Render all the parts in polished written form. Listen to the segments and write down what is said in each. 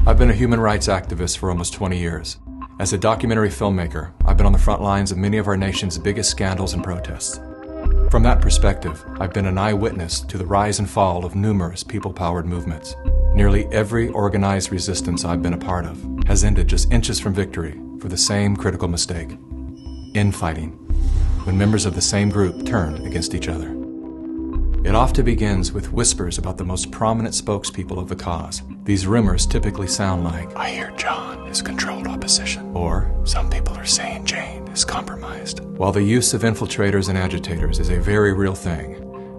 I've been a human rights activist for almost 20 years. As a documentary filmmaker, I've been on the front lines of many of our nation's biggest scandals and protests. From that perspective, I've been an eyewitness to the rise and fall of numerous people-powered movements. Nearly every organized resistance I've been a part of has ended just inches from victory for the same critical mistake: infighting, when members of the same group turn against each other. It often begins with whispers about the most prominent spokespeople of the cause. These rumors typically sound like, "I hear John is controlled opposition," or "Some people are saying Jane is compromised." While the use of infiltrators and agitators is a very real thing,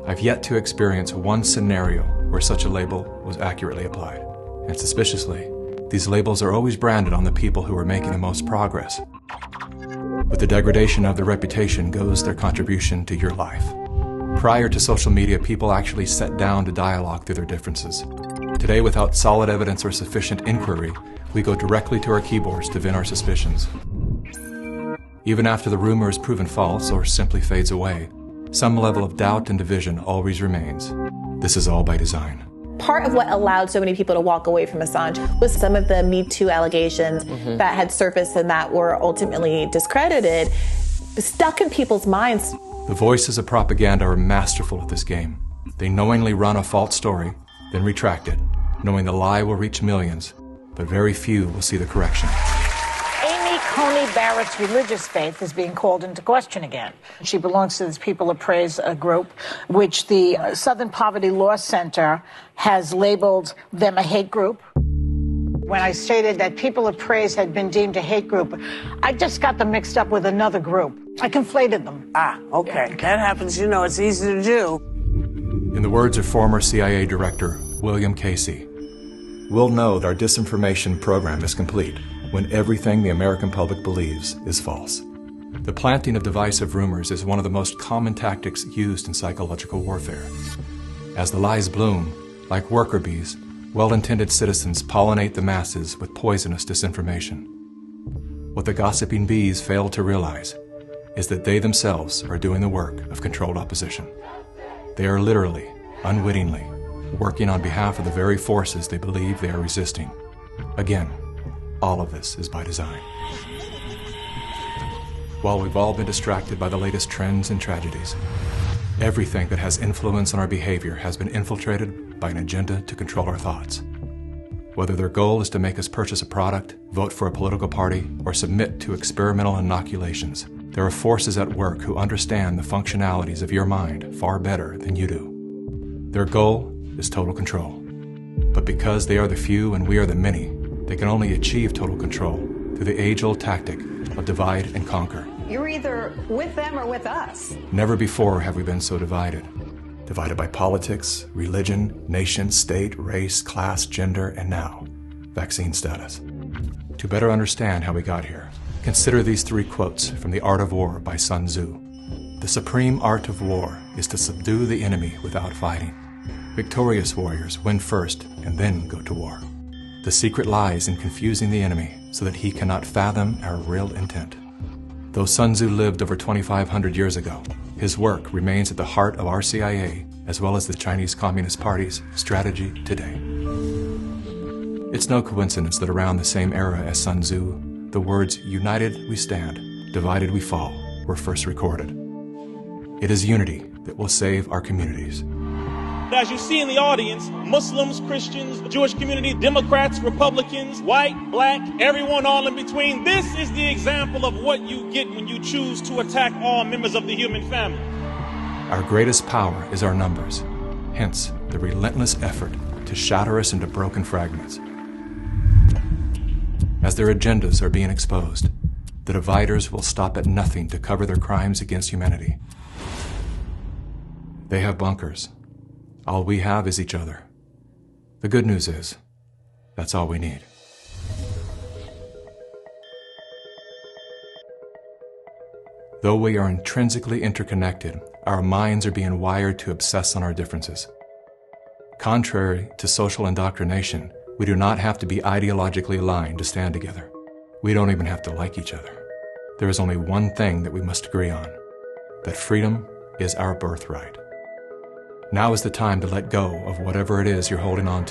I've yet to experience one scenario where such a label was accurately applied. And suspiciously, these labels are always branded on the people who are making the most progress. With the degradation of their reputation goes their contribution to your life. Prior to social media, people actually sat down to dialogue through their differences. Today, without solid evidence or sufficient inquiry, we go directly to our keyboards to vent our suspicions. Even after the rumor is proven false or simply fades away, some level of doubt and division always remains. This is all by design. Part of what allowed so many people to walk away from Assange was some of the Me Too allegations that had surfaced and that were ultimately discredited, stuck in people's minds. The voices of propaganda are masterful at this game. They knowingly run a false story, then retract it, knowing the lie will reach millions, but very few will see the correction. Amy Coney Barrett's religious faith is being called into question again. She belongs to this People of Praise group, which the Southern Poverty Law Center has labeled them a hate group. When I stated that People of Praise had been deemed a hate group, I just got them mixed up with another group. I conflated them. Okay. That happens, it's easy to do. In the words of former CIA Director William Casey, "We'll know that our disinformation program is complete when everything the American public believes is false." The planting of divisive rumors is one of the most common tactics used in psychological warfare. As the lies bloom, like worker bees, well-intended citizens pollinate the masses with poisonous disinformation. What the gossiping bees fail to realize is that they themselves are doing the work of controlled opposition. They are literally, unwittingly, working on behalf of the very forces they believe they are resisting. Again, all of this is by design. While we've all been distracted by the latest trends and tragedies, everything that has influence on our behavior has been infiltrated by an agenda to control our thoughts. Whether their goal is to make us purchase a product, vote for a political party, or submit to experimental inoculations, there are forces at work who understand the functionalities of your mind far better than you do. Their goal is total control. But because they are the few and we are the many, they can only achieve total control through the age-old tactic of divide and conquer. You're either with them or with us. Never before have we been so divided. Divided by politics, religion, nation, state, race, class, gender, and now, vaccine status. To better understand how we got here, consider these three quotes from The Art of War by Sun Tzu. "The supreme art of war is to subdue the enemy without fighting. Victorious warriors win first and then go to war. The secret lies in confusing the enemy so that he cannot fathom our real intent." Though Sun Tzu lived over 2,500 years ago, his work remains at the heart of our CIA as well as the Chinese Communist Party's strategy today. It's no coincidence that around the same era as Sun Tzu, the words "united we stand, divided we fall" were first recorded. It is unity that will save our communities. As you see in the audience, Muslims, Christians, the Jewish community, Democrats, Republicans, white, black, everyone all in between. This is the example of what you get when you choose to attack all members of the human family. Our greatest power is our numbers, hence the relentless effort to shatter us into broken fragments. As their agendas are being exposed, the dividers will stop at nothing to cover their crimes against humanity. They have bunkers. All we have is each other. The good news is, that's all we need. Though we are intrinsically interconnected, our minds are being wired to obsess on our differences. Contrary to social indoctrination, we do not have to be ideologically aligned to stand together. We don't even have to like each other. There is only one thing that we must agree on: that freedom is our birthright. Now is the time to let go of whatever it is you're holding on to.